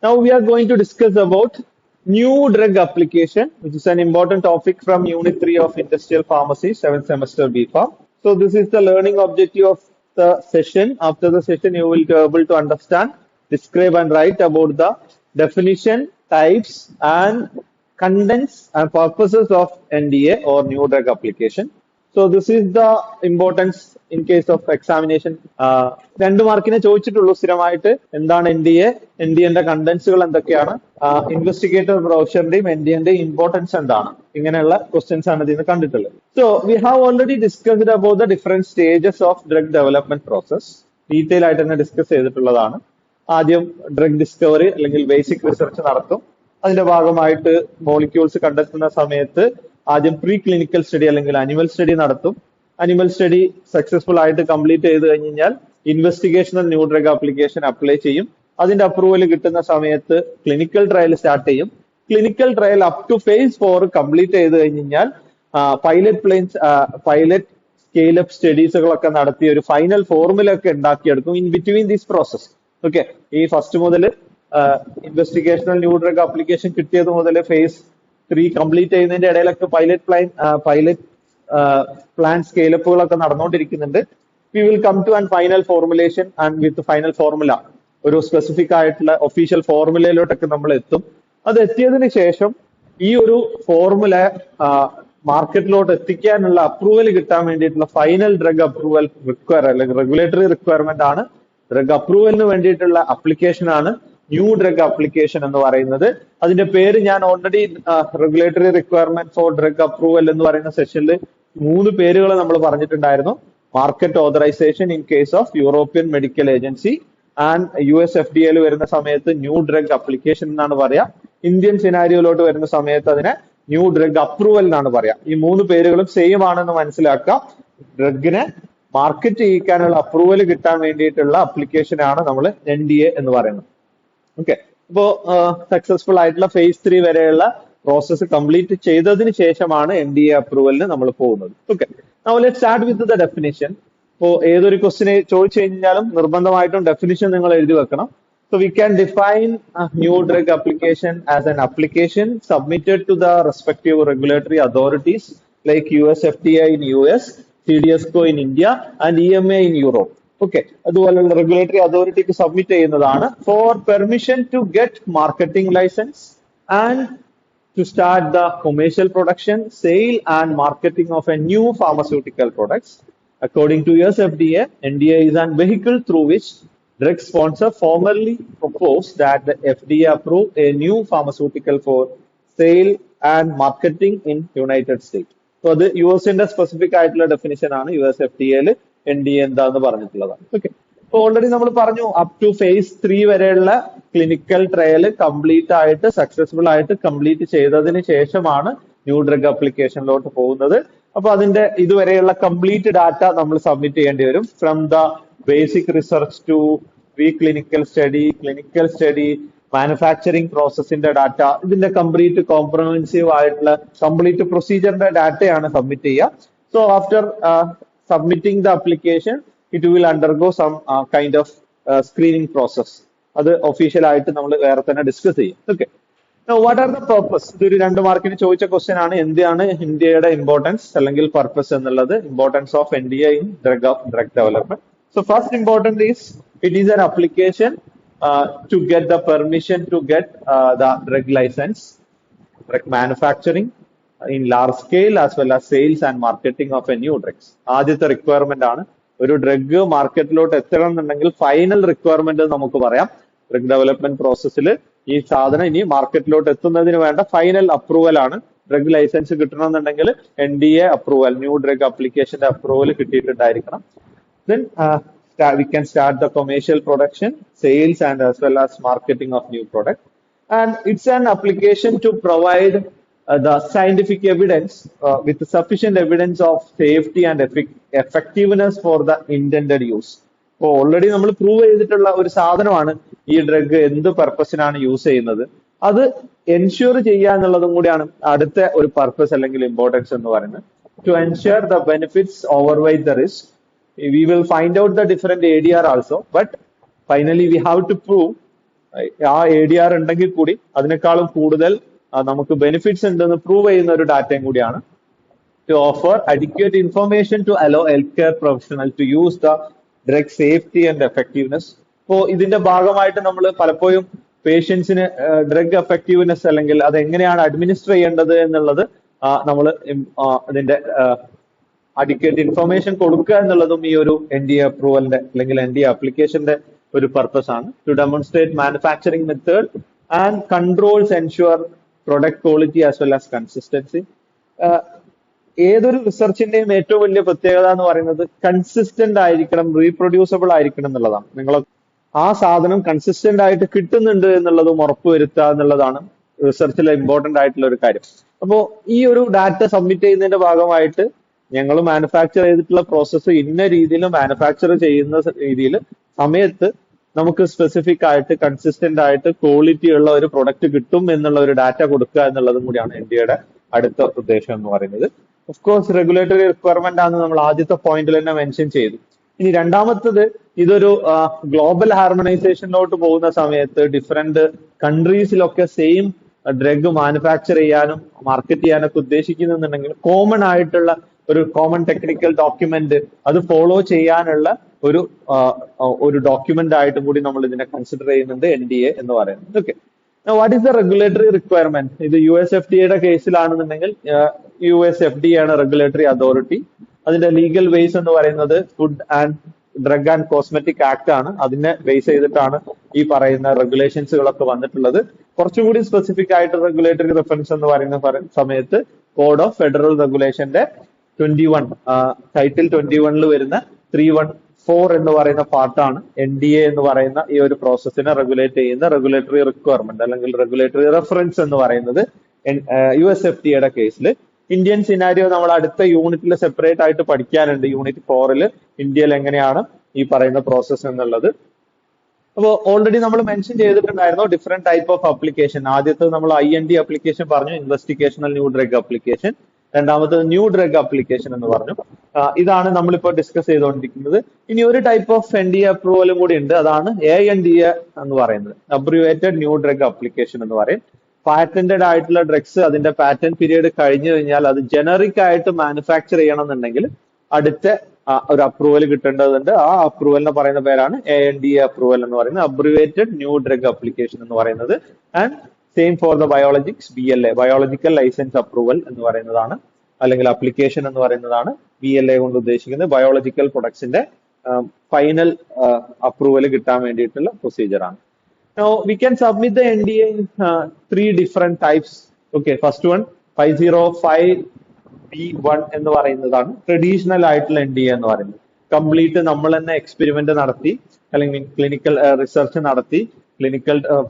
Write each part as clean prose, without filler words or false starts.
Now we are going to discuss about new drug application, which is an important topic from Unit 3 of Industrial Pharmacy, 7th semester B.Pharm. So this is the learning objective of the session. After the session, you will be able to understand, describe and write about the definition, types and contents and purposes of NDA or new drug application. So this is the importance in case of examination. രണ്ട് മാർക്കിനെ ചോദിച്ചിട്ടുള്ളൂ സ്ഥിരമായിട്ട് എന്താണ് N D എന്റെ കണ്ടന്റ്സുകൾ എന്തൊക്കെയാണ്, investigator ബ്രോഷറിന്റെയും N D എന്റെയും importance എന്താണ്, ഇങ്ങനെയുള്ള questions ആണ് ഇതിന് കണ്ടിട്ടുള്ളത്. So we have already discussed about the different stages of drug development process. Detail ആയിട്ട് തന്നെ ഡിസ്കസ് ചെയ്തിട്ടുള്ളതാണ്. ആദ്യം ഡ്രഗ് ഡിസ്കവറി അല്ലെങ്കിൽ ബേസിക് റിസർച്ച് നടത്തും. അതിന്റെ ഭാഗമായിട്ട് മോളിക്യൂൾസ് കണ്ടെത്തുന്ന സമയത്ത് ആദ്യം പ്രീ ക്ലിനിക്കൽ സ്റ്റഡി അല്ലെങ്കിൽ അനിമൽ സ്റ്റഡി നടത്തും. അനിമൽ സ്റ്റഡി സക്സസ്ഫുൾ ആയിട്ട് കംപ്ലീറ്റ് ചെയ്ത് കഴിഞ്ഞാൽ ഇൻവെസ്റ്റിഗേഷണൽ ന്യൂ ഡ്രഗ് ആപ്ലിക്കേഷൻ അപ്ലൈ ചെയ്യും. അതിന്റെ അപ്രൂവൽ കിട്ടുന്ന സമയത്ത് ക്ലിനിക്കൽ ട്രയൽ സ്റ്റാർട്ട് ചെയ്യും. Clinical trial up to phase 4 complete ചെയ്ത് കഴിഞ്ഞാൽ പൈലറ്റ് സ്കെയിലപ്പ് സ്റ്റഡീസുകളൊക്കെ നടത്തി ഒരു ഫൈനൽ ഫോർമുല ഒക്കെ ഉണ്ടാക്കിയെടുക്കും in between this process. Okay, ഈ ഫസ്റ്റ് മുതൽ ഇൻവെസ്റ്റിഗേഷണൽ ന്യൂ ഡ്രഗ് ആപ്ലിക്കേഷൻ കിട്ടിയത് മുതൽ ഫേസ് 3 കംപ്ലീറ്റ് ചെയ്യുന്നതിന്റെ ഇടയിലൊക്കെ പൈലറ്റ് പ്ലാൻ സ്കെയിലപ്പുകളൊക്കെ നടന്നുകൊണ്ടിരിക്കുന്നുണ്ട്. We will come to and final formulation and with final formula ഒരു സ്പെസിഫിക് ആയിട്ടുള്ള ഒഫീഷ്യൽ ഫോർമുലയിലോട്ടൊക്കെ നമ്മൾ എത്തും. അത് എത്തിയതിനു ശേഷം ഈ ഒരു ഫോർമുല മാർക്കറ്റിലോട്ട് എത്തിക്കാനുള്ള അപ്രൂവൽ കിട്ടാൻ വേണ്ടിയിട്ടുള്ള ഫൈനൽ ഡ്രഗ് അപ്രൂവൽ അല്ലെങ്കിൽ റെഗുലേറ്ററി റിക്വയർമെന്റ് ആണ്. ഡ്രഗ് അപ്രൂവലിന് വേണ്ടിയിട്ടുള്ള അപ്ലിക്കേഷൻ ആണ് ന്യൂ ഡ്രഗ് ആപ്ലിക്കേഷൻ എന്ന് പറയുന്നത്. അതിന്റെ പേര് ഞാൻ already regulatory requirement for drug approval എന്ന് പറയുന്ന സെഷനിൽ 3 പേരുകൾ നമ്മൾ പറഞ്ഞിട്ടുണ്ടായിരുന്നു. Market authorisation in case of European medical agency and USFDA വരുന്ന സമയത്ത് ന്യൂ ഡ്രഗ് ആപ്ലിക്കേഷൻ എന്നാണ് പറയാ. ഇന്ത്യൻ സിനാരിയോയിലോട്ട് വരുന്ന സമയത്ത് അതിനെ ന്യൂ ഡ്രഗ് അപ്രൂവൽ എന്നാണ് പറയാ. ഈ 3 പേരുകളും സെയിം ആണെന്ന് മനസ്സിലാക്കുക. ഡ്രഗിനെ മാർക്കറ്റ് ചെയ്യിക്കാനുള്ള അപ്രൂവൽ കിട്ടാൻ വേണ്ടിയിട്ടുള്ള ആപ്ലിക്കേഷൻ ആണ് നമ്മൾ NDA എന്ന് പറയുന്നത്. ഓക്കെ, അപ്പോ സക്സസ്ഫുൾ ആയിട്ടുള്ള ഫേസ് 3 വരെയുള്ള പ്രോസസ്സ് കംപ്ലീറ്റ് ചെയ്തതിന് ശേഷമാണ് NDA അപ്രൂവലിന് നമ്മൾ പോകുന്നത്. Okay, now let's start with the definition. ഇപ്പോ ഏതൊരു ക്വസ്റ്റിനെ ചോദിച്ചു കഴിഞ്ഞാലും നിർബന്ധമായിട്ടും ഡെഫിനിഷൻ നിങ്ങൾ എഴുതി വെക്കണം. So we can define new drug application as an application submitted to the respective regulatory authorities like USFDA in US, CDSCO in India and EMA in Europe. Okay, അതുപോലുള്ള regulatory അതോറിറ്റിക്ക് സബ്മിറ്റ് ചെയ്യുന്നതാണ് for permission to get marketing licence and to start the commercial production, sale and marketing of a new pharmaceutical products. According to USFDA, NDA is a vehicle through which drug sponsor formally proposed that the FDA approve a new pharmaceutical for sale and marketing in United States. So the US-ന്റെ specific ആയിട്ടുള്ള definition ആണ് USFDA NDA എന്താന്ന് പറഞ്ഞിട്ടുള്ളതാണ്. Okay, അപ്പൊ already നമ്മൾ പറഞ്ഞു up to face 3 വരെയുള്ള clinical trial complete ആയിട്ട് സക്സസ്ഫുൾ ആയിട്ട് കംപ്ലീറ്റ് ചെയ്തതിന് ശേഷമാണ് ന്യൂ ഡ്രഗ് ആപ്ലിക്കേഷനിലോട്ട് പോകുന്നത്. അപ്പൊ അതിന്റെ ഇതുവരെയുള്ള കംപ്ലീറ്റ് ഡാറ്റ നമ്മൾ സബ്മിറ്റ് ചെയ്യേണ്ടി വരും. From the basic research to pre clinical study, manufacturing പ്രോസസ്സിന്റെ ഡാറ്റ, ഇതിന്റെ കംപ്ലീറ്റ് കോംപ്രഹെൻസീവ് ആയിട്ടുള്ള കംപ്ലീറ്റ് പ്രൊസീജിയറിന്റെ ഡാറ്റയാണ് സബ്മിറ്റ് ചെയ്യുക. So after submitting the application it will undergo some kind of screening process. അത് ഒഫീഷ്യൽ ആയിട്ട് നമ്മൾ വേറെ തന്നെ ഡിസ്കസ് ചെയ്യും. Okay, what are the purpose? ഇതൊരു 2 മാർക്കിന് ചോദിച്ച ക്വസ്റ്റ്യൻ ആണ്. എന്താണ് ഇന്ത്യയുടെ ഇമ്പോർട്ടൻസ് അല്ലെങ്കിൽ പർപ്പസ് എന്നുള്ളത്? Importance of NDA in drug development. So first important is it is an application to get the permission to get the drug licence, drug manufacturing in large scale as well as sales and marketing of a new drugs. ആദ്യത്തെ requirement ആണ്. ഒരു drug മാർക്കറ്റിലോട്ട് എത്തണം എന്നുണ്ടെങ്കിൽ final requirement നമുക്ക് പറയാം. Drug development പ്രോസസ്സിൽ ഈ സാധനം ഇനി മാർക്കറ്റിലോട്ട് എത്തുന്നതിന് വേണ്ട ഫൈനൽ അപ്രൂവൽ ആണ്. ഡ്രഗ് ലൈസൻസ് കിട്ടണമെന്നുണ്ടെങ്കിൽ NDA അപ്രൂവൽ, ന്യൂ ഡ്രഗ് ആപ്ലിക്കേഷന്റെ അപ്രൂവൽ കിട്ടിയിട്ടുണ്ടായിരിക്കണം. Then we can start the commercial production, sales and as well as marketing of new product. And it's an application to provide the scientific evidence with sufficient evidence of safety and effectiveness for the intended use. അപ്പോൾ already നമ്മൾ prove ചെയ്തിട്ടുള്ള ഒരു സാധനമാണ് ഈ drug എന്ത് പർപ്പസിനാണ് use ചെയ്യുന്നത്, അത് ensure ചെയ്യുക എന്നുള്ളതും കൂടിയാണ് അടുത്ത ഒരു പർപ്പസ് അല്ലെങ്കിൽ ഇമ്പോർട്ടൻസ് എന്ന് പറയുന്നത്. To ensure the benefits override the risk. We will find out the different ADR also, but finally we have to prove ആ ADR ഉണ്ടെങ്കിൽ കൂടി അതിനേക്കാളും കൂടുതൽ നമുക്ക് ബെനിഫിറ്റ്സ് ഉണ്ടെന്ന് പ്രൂവ് ചെയ്യുന്ന ഒരു ഡാറ്റയും കൂടിയാണ് to offer adequate information to allow healthcare professionals to use the drug safety and effectiveness. അപ്പോൾ ഇതിന്റെ ഭാഗമായിട്ട് നമ്മൾ പലപ്പോഴും പേഷ്യൻസിന് ഡ്രഗ് എഫക്റ്റീവ്നെസ് അല്ലെങ്കിൽ അത് എങ്ങനെയാണ് അഡ്മിനിസ്റ്റർ ചെയ്യേണ്ടത് എന്നുള്ളത് നമ്മൾ അതിന്റെ അഡിക്വേറ്റ് ഇൻഫർമേഷൻ കൊടുക്കുക എന്നുള്ളതും ഈ ഒരു NDA അപ്രൂവലിന്റെ അല്ലെങ്കിൽ NDA ആപ്ലിക്കേഷന്റെ ഒരു പർപ്പസ് ആണ്. To demonstrate manufacturing method and controls ensure product quality as well as consistency. ഏതൊരു റിസർച്ചിന്റെയും ഏറ്റവും വലിയ പ്രത്യേകത എന്ന് പറയുന്നത് കൺസിസ്റ്റന്റ് ആയിരിക്കണം, റീപ്രൊഡ്യൂസബിൾ ആയിരിക്കണം എന്നുള്ളതാണ്. നിങ്ങൾ ആ സാധനം കൺസിസ്റ്റന്റ് ആയിട്ട് കിട്ടുന്നുണ്ട് എന്നുള്ളതും ഉറപ്പുവരുത്തുക എന്നുള്ളതാണ് റിസർച്ചിലെ ഇമ്പോർട്ടന്റ് ആയിട്ടുള്ള ഒരു കാര്യം. അപ്പോൾ ഈ ഒരു ഡാറ്റ സബ്മിറ്റ് ചെയ്യുന്നതിന്റെ ഭാഗമായിട്ട് ഞങ്ങൾ മാനുഫാക്ചർ ചെയ്തിട്ടുള്ള പ്രോസസ്സ് ഇന്ന രീതിയിൽ മാനുഫാക്ചർ ചെയ്യുന്ന രീതിയിൽ സമയത്ത് നമുക്ക് സ്പെസിഫിക് ആയിട്ട് കൺസിസ്റ്റന്റ് ആയിട്ട് ക്വാളിറ്റി ഉള്ള ഒരു പ്രൊഡക്റ്റ് കിട്ടും എന്നുള്ള ഒരു ഡാറ്റ കൊടുക്കുക എന്നുള്ളതും കൂടിയാണ് NDAയുടെ അടുത്ത ഉദ്ദേശം എന്ന് പറയുന്നത്. ഓഫ് കോഴ്സ് റെഗുലേറ്ററി റിക്വയർമെന്റ് ആണ് നമ്മൾ ആദ്യത്തെ പോയിന്റിൽ തന്നെ മെൻഷൻ ചെയ്തു. ഇനി രണ്ടാമത്തത്, ഇതൊരു ഗ്ലോബൽ ഹാർമണൈസേഷനിലോട്ട് പോകുന്ന സമയത്ത് ഡിഫറെന്റ് കൺട്രീസിലൊക്കെ സെയിം ഡ്രഗ് മാനുഫാക്ചർ ചെയ്യാനും മാർക്കറ്റ് ചെയ്യാനൊക്കെ ഉദ്ദേശിക്കുന്നുണ്ടെങ്കിൽ കോമൺ ആയിട്ടുള്ള ഒരു കോമൺ ടെക്നിക്കൽ ഡോക്യുമെന്റ് അത് ഫോളോ ചെയ്യാനുള്ള ഒരു ഡോക്യുമെന്റ് ആയിട്ടും കൂടി നമ്മൾ ഇതിനെ കൺസിഡർ ചെയ്യുന്നുണ്ട് NDA എന്ന് പറയുന്നത്. Okay, what is the regulatory requirement? ഇത് USFDAയുടെ കേസിലാണെന്നുണ്ടെങ്കിൽ USFDA ആണ് റെഗുലേറ്ററി അതോറിറ്റി. അതിന്റെ ലീഗൽ ബേസ് എന്ന് പറയുന്നത് food and drug and cosmetic act ആണ്. അതിനെ ബേസ് ചെയ്തിട്ടാണ് ഈ പറയുന്ന റെഗുലേഷൻസുകളൊക്കെ വന്നിട്ടുള്ളത്. കുറച്ചുകൂടി സ്പെസിഫിക് ആയിട്ട് റെഗുലേറ്ററി റെഫറൻസ് എന്ന് പറയുന്ന സമയത്ത് കോഡ് ഓഫ് ഫെഡറൽ റെഗുലേഷന്റെ 21 ടൈറ്റിൽ 21 വരുന്ന 314 എന്ന് പറയുന്ന പാർട്ടാണ് NDA എന്ന് പറയുന്ന ഈ ഒരു പ്രോസസ്സിനെ റെഗുലേറ്റ് ചെയ്യുന്ന റെഗുലേറ്ററി റിക്വയർമെന്റ് അല്ലെങ്കിൽ റെഗുലേറ്ററി റെഫറൻസ് എന്ന് പറയുന്നത്. USFDAയുടെ കേസിൽ ഇന്ത്യൻ സിനാരിയോ നമ്മൾ അടുത്ത യൂണിറ്റിൽ സെപ്പറേറ്റ് ആയിട്ട് പഠിക്കാനുണ്ട്. യൂണിറ്റ് 4 ഇന്ത്യയിൽ എങ്ങനെയാണ് ഈ പറയുന്ന പ്രോസസ്സ് എന്നുള്ളത്. അപ്പോൾ ഓൾറെഡി നമ്മൾ മെൻഷൻ ചെയ്തിട്ടുണ്ടായിരുന്നു ഡിഫറെന്റ് ടൈപ്പ് ഓഫ് അപ്ലിക്കേഷൻ. ആദ്യത്തെ നമ്മൾ IND അപ്ലിക്കേഷൻ പറഞ്ഞു, ഇൻവെസ്റ്റിഗേഷണൽ ന്യൂ ഡ്രഗ് അപ്ലിക്കേഷൻ. രണ്ടാമത്തത് ന്യൂ ഡ്രഗ് അപ്ലിക്കേഷൻ എന്ന് പറഞ്ഞു. ഇതാണ് നമ്മളിപ്പോൾ ഡിസ്കസ് ചെയ്തുകൊണ്ടിരിക്കുന്നത്. ഇനി ഒരു ടൈപ്പ് ഓഫ് NDA അപ്രൂവലും കൂടി ഉണ്ട്, അതാണ് ANDA എന്ന് പറയുന്നത്, അബ്രിവേറ്റഡ് ന്യൂ ഡ്രഗ് അപ്ലിക്കേഷൻ എന്ന് പറയും. പാറ്റന്റഡ് ആയിട്ടുള്ള ഡ്രഗ്സ് അതിന്റെ പാറ്റന്റ് പീരീഡ് കഴിഞ്ഞു കഴിഞ്ഞാൽ അത് ജനറിക് ആയിട്ട് മാനുഫാക്ചർ ചെയ്യണമെന്നുണ്ടെങ്കിൽ അടുത്ത ഒരു അപ്രൂവൽ കിട്ടേണ്ടതുണ്ട്. ആ അപ്രൂവലിനെ പറയുന്ന പേരാണ് ANDA അപ്രൂവൽ എന്ന് പറയുന്നത്, അബ്രിവേറ്റഡ് ന്യൂ ഡ്രഗ് അപ്ലിക്കേഷൻ എന്ന് പറയുന്നത്. And same for the biologics BLA, biological licence approval എന്ന് പറയുന്നതാണ്, അല്ലെങ്കിൽ അപ്ലിക്കേഷൻ എന്ന് പറയുന്നതാണ് BLA കൊണ്ട് ഉദ്ദേശിക്കുന്നത്. ബയോളജിക്കൽ പ്രൊഡക്ട്സിന്റെ ഫൈനൽ അപ്രൂവൽ കിട്ടാൻ വേണ്ടിയിട്ടുള്ള പ്രൊസീജിയർ ആണ്. Now we can submit the NDA in 3 different types. Okay, first one 505B1 എന്ന് പറയുന്നതാണ് ട്രഡീഷണൽ ആയിട്ടുള്ള NDA എന്ന് പറയുന്നത്. കംപ്ലീറ്റ് നമ്മൾ തന്നെ എക്സ്പെരിമെന്റ് നടത്തി അല്ലെങ്കിൽ ക്ലിനിക്കൽ റിസർച്ച് നടത്തി,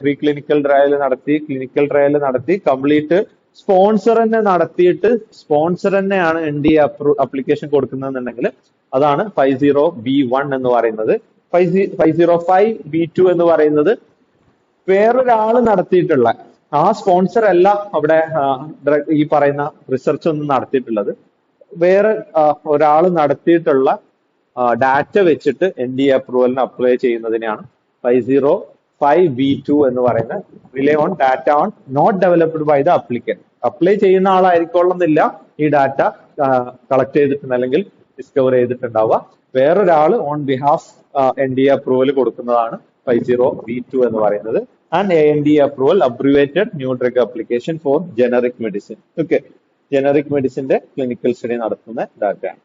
പ്രീ ക്ലിനിക്കൽ ട്രയൽ നടത്തി, ക്ലിനിക്കൽ ട്രയൽ നടത്തി, കംപ്ലീറ്റ് സ്പോൺസർ തന്നെ നടത്തിയിട്ട് സ്പോൺസർ തന്നെയാണ് NDA അപ്ലിക്കേഷൻ കൊടുക്കുന്നതെന്നുണ്ടെങ്കിൽ അതാണ് 50B1 എന്ന് പറയുന്നത്. 505B2 എന്ന് പറയുന്നത് വേറൊരാള് നടത്തിയിട്ടുള്ള, ആ സ്പോൺസർ അല്ല അവിടെ ഈ പറയുന്ന റിസർച്ച് ഒന്നും നടത്തിയിട്ടുള്ളത്, വേറെ ഒരാള് നടത്തിയിട്ടുള്ള ഡാറ്റ വെച്ചിട്ട് NDA അപ്രൂവലിന് അപ്ലൈ ചെയ്യുന്നതിനെയാണ് 505B2 എന്ന് പറയുന്നത്. Rely on data on not developed by the applicant. Apply ചെയ്യുന്ന ആളായിരിക്കണമെന്നില്ല ഈ ഡാറ്റ കളക്ട് ചെയ്തിട്ടുണ്ട് അല്ലെങ്കിൽ ഡിസ്കവർ ചെയ്തിട്ടുണ്ടാവുക, വേറൊരാൾ ഓൺ ബിഹാഫ് NDA അപ്രൂവൽ കൊടുക്കുന്നതാണ് 50B2 എന്ന് പറയുന്നത്. And ANDA approval abbreviated new drug application for generic medicine. Okay, generic മെഡിസിന്റെ ക്ലിനിക്കൽ സ്റ്റഡി നടത്തുന്ന ഡാറ്റയാണ്.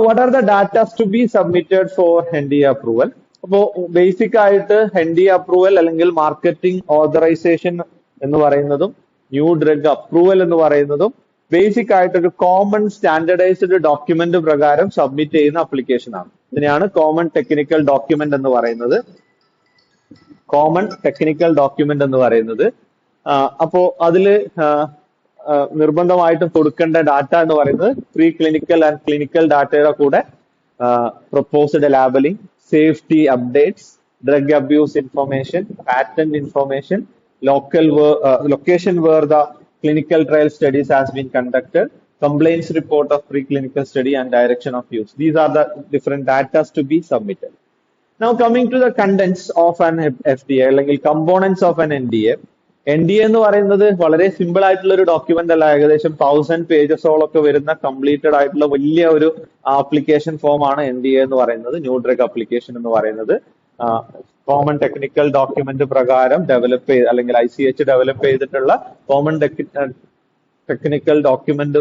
What are the datas to be submitted for NDA approval? അപ്പോ ബേസിക് ആയിട്ട് NDA approval അല്ലെങ്കിൽ marketing authorisation എന്ന് പറയുന്നതും ന്യൂ ഡ്രഗ് അപ്രൂവൽ എന്ന് പറയുന്നതും ബേസിക് ആയിട്ട് ഒരു കോമൺ സ്റ്റാൻഡർഡൈസ്ഡ് ഡോക്യുമെന്റ് പ്രകാരം സബ്മിറ്റ് ചെയ്യുന്ന അപ്ലിക്കേഷൻ ആണ്. ഇതിനെയാണ് കോമൺ ടെക്നിക്കൽ ഡോക്യുമെന്റ് എന്ന് പറയുന്നത്. കോമൺ ടെക്നിക്കൽ ഡോക്യുമെന്റ് എന്ന് പറയുന്നത്. അപ്പോ അതില് നിർബന്ധമായിട്ടും കൊടുക്കേണ്ട ഡാറ്റ എന്ന് പറയുന്നത് പ്രീ ക്ലിനിക്കൽ ആൻഡ് ക്ലിനിക്കൽ ഡാറ്റയുടെ കൂടെ proposed labelling, safety updates, drug abuse information, patent information, location where the clinical trial studies has been conducted, complaints report of preclinical study and direction of use. These are the different data to be submitted. Now coming to the contents of an FTA അല്ലെങ്കിൽ components of an NDA. NDA എന്ന് പറയുന്നത് വളരെ simple ആയിട്ടുള്ള ഒരു document അല്ല, ഏകദേശം 1000 പേജസോളൊക്കെ വരുന്ന completed ആയിട്ടുള്ള വലിയ ഒരു ആപ്ലിക്കേഷൻ ഫോം ആണ് NDA എന്ന് പറയുന്നത്, ന്യൂ ഡ്രഗ് അപ്ലിക്കേഷൻ എന്ന് പറയുന്നത്. കോമൺ ടെക്നിക്കൽ ഡോക്യുമെന്റ് പ്രകാരം ഡെവലപ്പ് ചെയ്ത് അല്ലെങ്കിൽ ICH ഡെവലപ്പ് ചെയ്തിട്ടുള്ള കോമൺ ടെക്നിക്കൽ ഡോക്യുമെന്റ്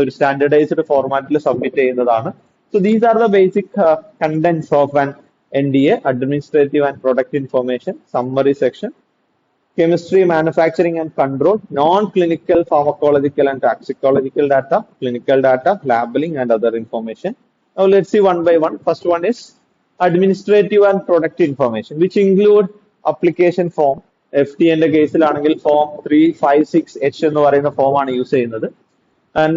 ഒരു സ്റ്റാൻഡർഡൈസ്ഡ് ഫോർമാറ്റിൽ സബ്മിറ്റ് ചെയ്യുന്നതാണ്. So these are the basic contents of an NDA: administrative and product information, summary section, chemistry, manufacturing and control, non-clinical pharmacological and toxicological data, clinical data, labeling and other information. Now let's see one by one. First one is administrative and product information, which include application form. FTA ന്റെ കേസിലാണെങ്കിൽ form 356H എന്ന് പറയുന്ന form ആണ് use ചെയ്യുന്നത്. And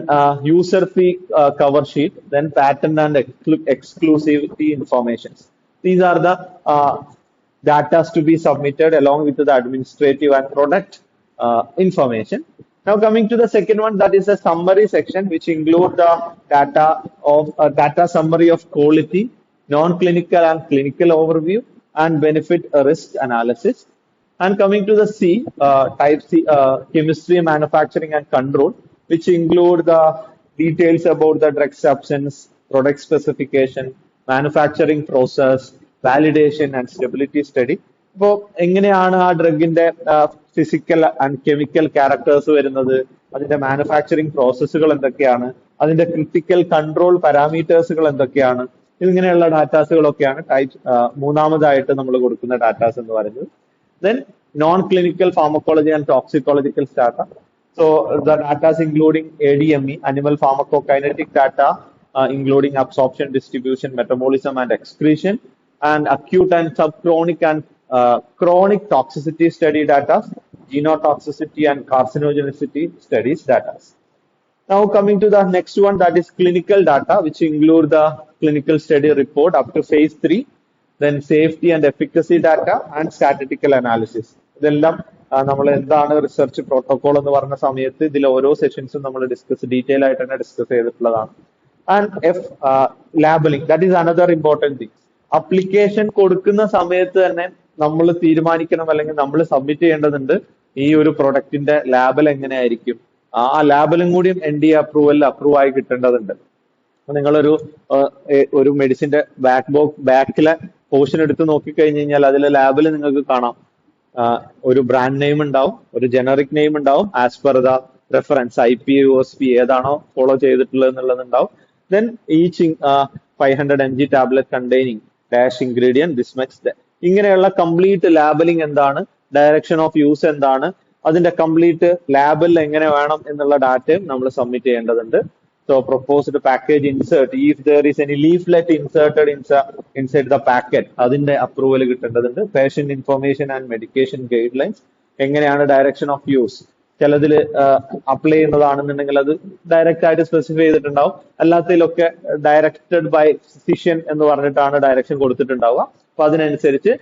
user fee cover sheet, then patent and exclusivity informations. These are the data to be submitted along with the administrative and product information. Now coming to the second one, that is the summary section, which include the data summary of quality, non-clinical and clinical overview, and benefit risk analysis. And coming to the C, type C, chemistry, manufacturing and control, which include the details about the drug substance, product specification, manufacturing process, validation and stability study. അപ്പോൾ എങ്ങനെയാണ് ആ ഡ്രഗിന്റെ physical and chemical characters വരുന്നത്, അതിന്റെ manufacturing പ്രോസസ്സുകൾ എന്തൊക്കെയാണ്, അതിന്റെ critical control പാരാമീറ്റേഴ്സുകൾ എന്തൊക്കെയാണ്, ഇങ്ങനെയുള്ള ഡാറ്റാസുകളൊക്കെയാണ് മൂന്നാമതായിട്ട് നമ്മൾ കൊടുക്കുന്ന ഡാറ്റാസ് എന്ന് പറയുന്നത്. Then non-clinical pharmacology and toxicological data. So the data is including ADME, animal pharmacokinetic data, including absorption, distribution, metabolism and excretion, and acute and subchronic and chronic toxicity study data, genotoxicity and carcinogenicity studies data. Now coming to the next one, that is clinical data, which include the clinical study report up to phase 3, then safety and efficacy data and statistical analysis. ഇതെല്ലാം നമ്മൾ എന്താണ് research protocol എന്ന് പറഞ്ഞ സമയത്ത് ഇതിൽ ഓരോ സെഷൻസും നമ്മൾ detail ആയിട്ട് തന്നെ ഡിസ്കസ് ചെയ്തിട്ടുള്ളതാണ്. And labelling, that is another important thing. Application കൊടുക്കുന്ന സമയത്ത് തന്നെ നമ്മൾ തീരുമാനിക്കണം അല്ലെങ്കിൽ നമ്മൾ സബ്മിറ്റ് ചെയ്യേണ്ടതുണ്ട് ഈ ഒരു പ്രൊഡക്റ്റിന്റെ ലാബൽ എങ്ങനെയായിരിക്കും. ആ ലാബലും കൂടിയും NDA അപ്രൂവ് ആയി കിട്ടേണ്ടതുണ്ട്. നിങ്ങളൊരു മെഡിസിന്റെ ബാക്കിലെ പോർഷൻ എടുത്ത് നോക്കിക്കഴിഞ്ഞ് കഴിഞ്ഞാൽ അതിലെ ലാബിൽ നിങ്ങൾക്ക് കാണാം ഒരു ബ്രാൻഡ് നെയിം ഉണ്ടാവും, ഒരു ജനറിക് നെയിം ഉണ്ടാവും, as per the reference IPA USP ഏതാണോ ഫോളോ ചെയ്തിട്ടുള്ളത് എന്നുള്ളത് ഉണ്ടാവും. Then each 500 mg tablet containing dash ingredient this much. ഇങ്ങനെയുള്ള കംപ്ലീറ്റ് ലാബലിംഗ് എന്താണ്, ഡയറക്ഷൻ ഓഫ് യൂസ് എന്താണ്, അതിന്റെ കംപ്ലീറ്റ് ലാബിൽ എങ്ങനെ വേണം എന്നുള്ള ഡാറ്റയും നമ്മൾ സബ്മിറ്റ് ചെയ്യേണ്ടതുണ്ട്. So proposed package insert, if there is any leaflet inserted inside the packet, അതിന്റെ അപ്രൂവൽ കിട്ടേണ്ടതുണ്ട്. Patient information and medication guidelines, എങ്ങനെയാണ് ഡയറക്ഷൻ ഓഫ് യൂസ്, ചിലതിൽ അപ്ലൈ ചെയ്യുന്നതാണെന്നുണ്ടെങ്കിൽ അത് ഡയറക്റ്റ് ആയിട്ട് സ്പെസിഫൈ ചെയ്തിട്ടുണ്ടാവും, അല്ലാത്തതിലൊക്കെ ഡയറക്റ്റഡ് ബൈ ഫിസിഷ്യൻ എന്ന് പറഞ്ഞിട്ടാണ് ഡയറക്ഷൻ കൊടുത്തിട്ടുണ്ടാവുക. അപ്പൊ അതിനനുസരിച്ച്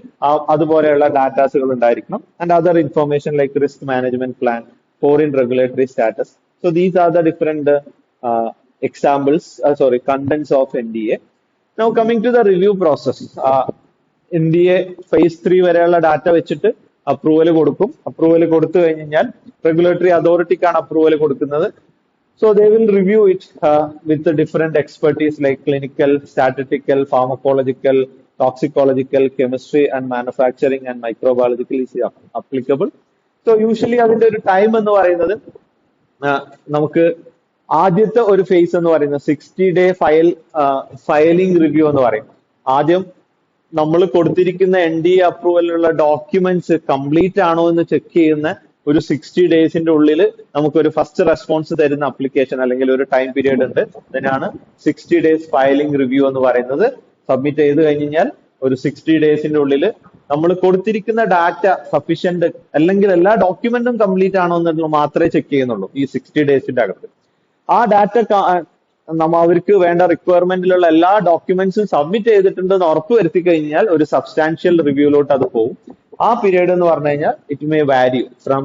അതുപോലെയുള്ള ഡാറ്റാസുകൾ ഉണ്ടായിരിക്കണം. And other information like risk management plan, foreign regulatory status. So these are the different contents of NDA. Now coming to the review process, NDA phase 3 വരെയുള്ള data വെച്ചിട്ട് approval കൊടുക്കും. Approval കൊടുത്തു കഴിഞ്ഞാൽ റെഗുലേറ്ററി അതോറിറ്റിക്കാണ് അപ്രൂവൽ കൊടുക്കുന്നത്. So they will review it with the different expertise like clinical, statistical, pharmacological, toxicological, chemistry and manufacturing and microbiological is applicable. So usually അതിന്റെ ഒരു time എന്ന് പറയുന്നത് നമുക്ക് ആദ്യത്തെ ഒരു ഫേസ് എന്ന് പറയുന്നത് 60-day ഫയലിംഗ് റിവ്യൂ എന്ന് പറയും. ആദ്യം നമ്മൾ കൊടുത്തിരിക്കുന്ന NDA അപ്രൂവലിനുള്ള ഡോക്യുമെന്റ്സ് കംപ്ലീറ്റ് ആണോ എന്ന് ചെക്ക് ചെയ്യുന്ന ഒരു 60 daysന്റെ ഉള്ളിൽ നമുക്കൊരു ഫസ്റ്റ് റെസ്പോൺസ് തരുന്ന അപ്ലിക്കേഷൻ അല്ലെങ്കിൽ ഒരു ടൈം പീരീഡ് ഉണ്ട്. അതിനാണ് 60 days ഫയലിംഗ് റിവ്യൂ എന്ന് പറയുന്നത്. സബ്മിറ്റ് ചെയ്ത് കഴിഞ്ഞാൽ ഒരു 60 daysന്റെ ഉള്ളിൽ നമ്മൾ കൊടുത്തിരിക്കുന്ന ഡാറ്റ സഫീഷ്യന്റ് അല്ലെങ്കിൽ എല്ലാ ഡോക്യുമെന്റും കംപ്ലീറ്റ് ആണോ എന്നുള്ളത് മാത്രമേ ചെക്ക് ചെയ്യുന്നുള്ളൂ ഈ 60 daysന്റെ അകത്ത്. ആ ഡാറ്റ അവർക്ക് വേണ്ട റിക്വയർമെന്റിലുള്ള എല്ലാ ഡോക്യുമെന്റ്സും സബ്മിറ്റ് ചെയ്തിട്ടുണ്ടെന്ന് ഉറപ്പ് വരുത്തി കഴിഞ്ഞാൽ ഒരു സബ്സ്റ്റാൻഷ്യൽ റിവ്യൂലോട്ട് അത് പോകും. ആ പീരീഡ് എന്ന് പറഞ്ഞു കഴിഞ്ഞാൽ ഇറ്റ് മേ വാരി ഫ്രം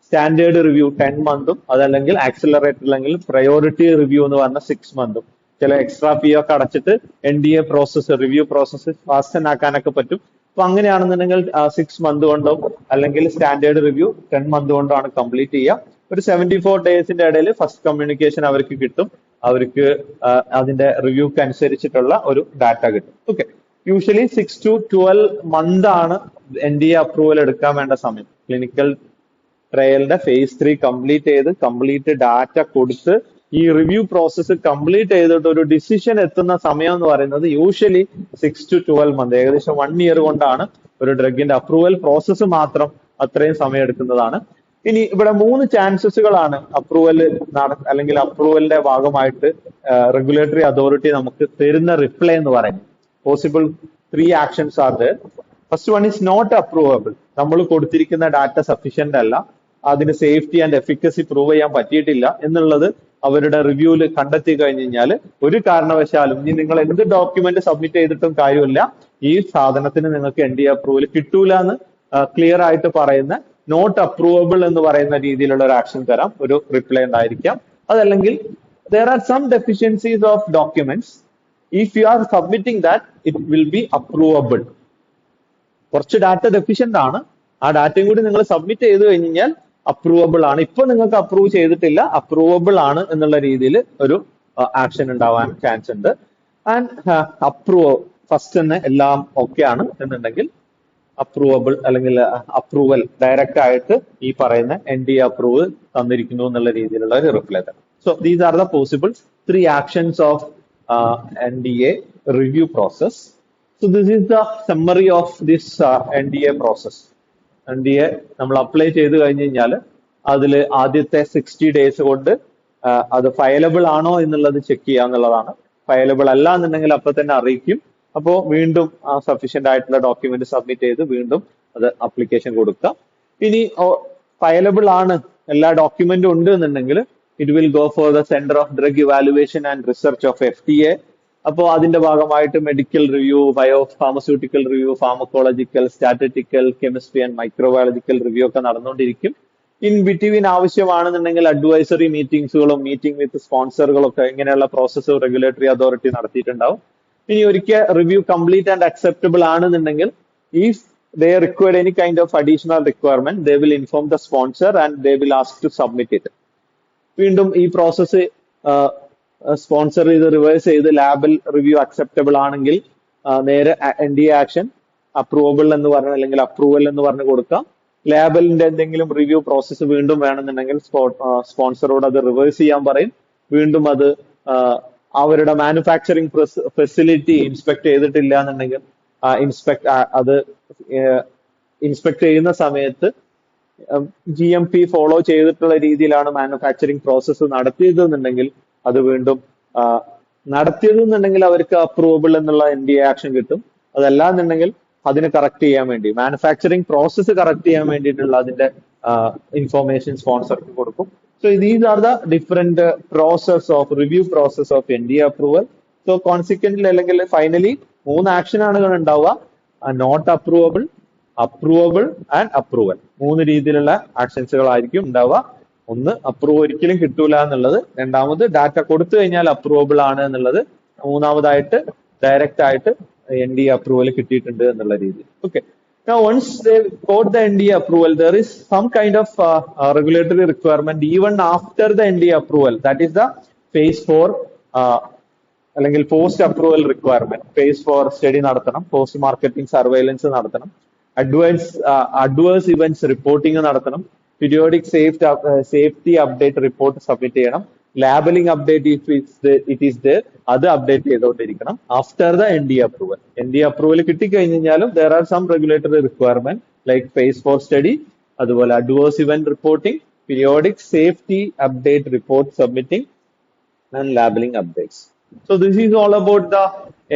സ്റ്റാൻഡേർഡ് റിവ്യൂ 10 months അതല്ലെങ്കിൽ ആക്സിലറേറ്റഡ് അല്ലെങ്കിൽ പ്രയോറിറ്റി റിവ്യൂ എന്ന് പറഞ്ഞ 6 months. ചില എക്സ്ട്രാ ഫീ ഒക്കെ അടച്ചിട്ട് NDA process review process fasten ആക്കാനൊക്കെ പറ്റും. അപ്പൊ അങ്ങനെയാണെന്നുണ്ടെങ്കിൽ 6 മന്ത് കൊണ്ടോ അല്ലെങ്കിൽ സ്റ്റാൻഡേർഡ് റിവ്യൂ 10 മന്ത് കൊണ്ടോ ആണ് കംപ്ലീറ്റ് ചെയ്യുക. ഒരു 74 ഡേയ്സിന്റെ ഇടയിൽ ഫസ്റ്റ് കമ്മ്യൂണിക്കേഷൻ അവർക്ക് കിട്ടും. അവർക്ക് അതിന്റെ റിവ്യൂക്ക് അനുസരിച്ചിട്ടുള്ള ഒരു ഡാറ്റ കിട്ടും. ഓക്കെ, യൂഷ്വലി 6 to 12 മന്ത് ആണ് NDA അപ്രൂവൽ എടുക്കാൻ വേണ്ട സമയം. ക്ലിനിക്കൽ ട്രയലിന്റെ phase 3 കംപ്ലീറ്റ് ചെയ്ത് കംപ്ലീറ്റ് ഡാറ്റ കൊടുത്ത് ഈ റിവ്യൂ പ്രോസസ്സ് കംപ്ലീറ്റ് ചെയ്തിട്ട് ഒരു ഡിസിഷൻ എത്തുന്ന സമയം എന്ന് പറയുന്നത് യൂഷ്വലി 6 to 12 മന്ത്, ഏകദേശം 1 ഇയർ കൊണ്ടാണ് ഒരു ഡ്രഗിന്റെ അപ്രൂവൽ പ്രോസസ്സ് മാത്രം അത്രയും സമയം എടുക്കുന്നതാണ്. ഇനി ഇവിടെ 3 ചാൻസസുകളാണ് അപ്രൂവൽ അല്ലെങ്കിൽ അപ്രൂവലിന്റെ ഭാഗമായിട്ട് റെഗുലേറ്ററി അതോറിറ്റി നമുക്ക് തരുന്ന റിപ്ലൈ എന്ന് പറയുന്നത്. Possible 3 actions are there. First one is not approvable. നമ്മൾ കൊടുത്തിരിക്കുന്ന ഡാറ്റ സഫീഷ്യന്റ് അല്ല, അതിന് സേഫ്റ്റി ആൻഡ് എഫിക്കസി പ്രൂവ് ചെയ്യാൻ പറ്റിയിട്ടില്ല എന്നുള്ളത് അവരുടെ റിവ്യൂവിൽ കണ്ടെത്തി കഴിഞ്ഞു കഴിഞ്ഞാൽ ഒരു കാരണവശാലും ഇനി നിങ്ങൾ എന്ത് ഡോക്യുമെന്റ് സബ്മിറ്റ് ചെയ്തിട്ടും കാര്യമില്ല, ഈ സാധനത്തിന് നിങ്ങൾക്ക് NDA അപ്രൂവൽ കിട്ടൂല എന്ന് ക്ലിയർ ആയിട്ട് പറയുന്ന നോട്ട് അപ്രൂവബിൾ എന്ന് പറയുന്ന രീതിയിലുള്ള ഒരു ആക്ഷൻ തരാം, ഒരു റിപ്ലൈ ഉണ്ടായിരിക്കാം. അതല്ലെങ്കിൽ there are some deficiencies of documents. If you are submitting that, it will be approvable. കുറച്ച് ഡാറ്റ ഡെഫിഷ്യന്റ് ആണ്, ആ ഡാറ്റയും കൂടി നിങ്ങൾ സബ്മിറ്റ് ചെയ്ത് കഴിഞ്ഞാൽ അപ്രൂവബിൾ ആണ്. ഇപ്പൊ നിങ്ങൾക്ക് അപ്രൂവ് ചെയ്തിട്ടില്ല, അപ്രൂവബിൾ ആണ് എന്നുള്ള രീതിയിൽ ഒരു ആക്ഷൻ ഉണ്ടാവാൻ ചാൻസ് ഉണ്ട്. ആൻഡ് ഫസ്റ്റ് തന്നെ എല്ലാം ഓക്കെ ആണ് എന്നുണ്ടെങ്കിൽ അപ്രൂവബിൾ അല്ലെങ്കിൽ അപ്രൂവൽ ഡയറക്റ്റ് ആയിട്ട് ഈ പറയുന്ന NDA അപ്രൂവൽ തന്നിരിക്കുന്നു എന്നുള്ള രീതിയിലുള്ള ഒരു റിപ്ലൈ തരാം. So these are the possible 3 actions of NDA review process. So this is the summary of this NDA process. NDA നമ്മൾ അപ്ലൈ ചെയ്ത് കഴിഞ്ഞ് കഴിഞ്ഞാൽ അതിൽ ആദ്യത്തെ 60 ഡേയ്സ് കൊണ്ട് അത് ഫയലബിൾ ആണോ എന്നുള്ളത് ചെക്ക് ചെയ്യുക എന്നുള്ളതാണ്. ഫയലബിൾ അല്ല എന്നുണ്ടെങ്കിൽ അപ്പൊ തന്നെ അറിയിക്കും. അപ്പോൾ വീണ്ടും സഫീഷ്യന്റ് ആയിട്ടുള്ള ഡോക്യുമെന്റ് സബ്മിറ്റ് ചെയ്ത് വീണ്ടും അത് അപ്ലിക്കേഷൻ കൊടുക്കുക. ഇനി ഫയലബിൾ ആണ്, എല്ലാ ഡോക്യുമെന്റും ഉണ്ട് എന്നുണ്ടെങ്കിൽ it will go for the centre of drug evaluation and research of FDA. അപ്പോൾ അതിന്റെ ഭാഗമായിട്ട് medical review, biopharmaceutical review, pharmacological, statistical, chemistry and microbiological review ഒക്കെ നടന്നുകൊണ്ടിരിക്കും. ഇൻ ബിറ്റ്വീൻ ആവശ്യമാണെന്നുണ്ടെങ്കിൽ അഡ്വൈസറി മീറ്റിംഗ്സുകളും മീറ്റിംഗ് വിത്ത് സ്പോൺസറുകളൊക്കെ ഇങ്ങനെയുള്ള പ്രോസസ്സ് റെഗുലേറ്ററി അതോറിറ്റി നടത്തിയിട്ടുണ്ടാവും. ഇനി ഒരിക്കൽ റിവ്യൂ കംപ്ലീറ്റ് ആൻഡ് അക്സെപ്റ്റബിൾ ആണെന്നുണ്ടെങ്കിൽ if they require any kind of additional requirement, they will inform the sponsor and they will ask to submit it. വീണ്ടും ഈ പ്രോസസ്സ് സ്പോൺസർ ചെയ്ത് reverse ചെയ്ത് ലാബിൽ റിവ്യൂ അക്സെപ്റ്റബിൾ ആണെങ്കിൽ നേരെ NDA ആക്ഷൻ അപ്രൂവബിൾ എന്ന് പറഞ്ഞ് അല്ലെങ്കിൽ അപ്രൂവൽ എന്ന് പറഞ്ഞ് കൊടുക്കാം. ലാബിന്റെ എന്തെങ്കിലും റിവ്യൂ പ്രോസസ്സ് വീണ്ടും വേണമെന്നുണ്ടെങ്കിൽ സ്പോൺസറോട് അത് റിവേഴ്സ് ചെയ്യാൻ പറയും. വീണ്ടും അത് അവരുടെ മാനുഫാക്ചറിങ് ഫെസിലിറ്റി ഇൻസ്പെക്ട് ചെയ്തിട്ടില്ല എന്നുണ്ടെങ്കിൽ അത് ഇൻസ്പെക്ട് ചെയ്യുന്ന സമയത്ത് GMP ഫോളോ ചെയ്തിട്ടുള്ള രീതിയിലാണ് മാനുഫാക്ചറിങ് പ്രോസസ്സ് നടത്തിയതെന്നുണ്ടെങ്കിൽ അത് വീണ്ടും നടത്തിയതെന്നുണ്ടെങ്കിൽ അവർക്ക് അപ്രൂവബിൾ എന്നുള്ള NDA ആക്ഷൻ കിട്ടും. അതല്ല എന്നുണ്ടെങ്കിൽ അതിന് കറക്റ്റ് ചെയ്യാൻ വേണ്ടി മാനുഫാക്ചറിങ് പ്രോസസ്സ് കറക്റ്റ് ചെയ്യാൻ വേണ്ടിയിട്ടുള്ള അതിന്റെ ഇൻഫോർമേഷൻ സ്പോൺസർക്ക് കൊടുക്കും. So these are the different process of review process of NDA approval. So consequently അല്ലെങ്കിൽ ഫൈനലി 3 ആക്ഷൻ ആണ് ഉണ്ടാവുക: നോട്ട് അപ്രൂവബിൾ, അപ്രൂവബിൾ ആൻഡ് അപ്രൂവൽ. 3 രീതിയിലുള്ള ആക്ഷൻസുകളായിരിക്കും ഉണ്ടാവുക. ഒന്ന്, അപ്രൂവ് ഒരിക്കലും കിട്ടൂല എന്നുള്ളത്. രണ്ടാമത്, ഡാറ്റ കൊടുത്തു കഴിഞ്ഞാൽ അപ്രൂവബിൾ ആണ് എന്നുള്ളത്. മൂന്നാമതായിട്ട്, ഡയറക്റ്റ് ആയിട്ട് NDA അപ്രൂവൽ കിട്ടിയിട്ടുണ്ട് എന്നുള്ള രീതി. Okay, now once they got the NDA approval, there is some kind of regulatory requirement even after the NDA approval. That is the phase 4 അല്ലെങ്കിൽ post approval requirement. phase 4 study നടത്തണം, post marketing surveillance നടത്തണം, adverse events reporting നടത്തണം, periodic safety update report submit ചെയ്യണം, labelling update it is there, അത് update ചെയ്തുകൊണ്ടിരിക്കണം after the NDA approval. NDA approval കിട്ടിക്കഴിഞ്ഞാലും there are some regulatory requirement like phase 4 study, അതുപോലെ adverse event reporting, periodic safety update report submitting and labeling updates. So this is all about the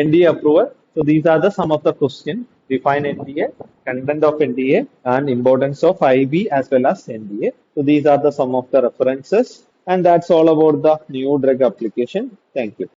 NDA approval. So these are the some of the questions. Define NDA, content of NDA, and importance of IB as well as NDA. So these are the some of the references, and that's all about the new drug application. Thank you.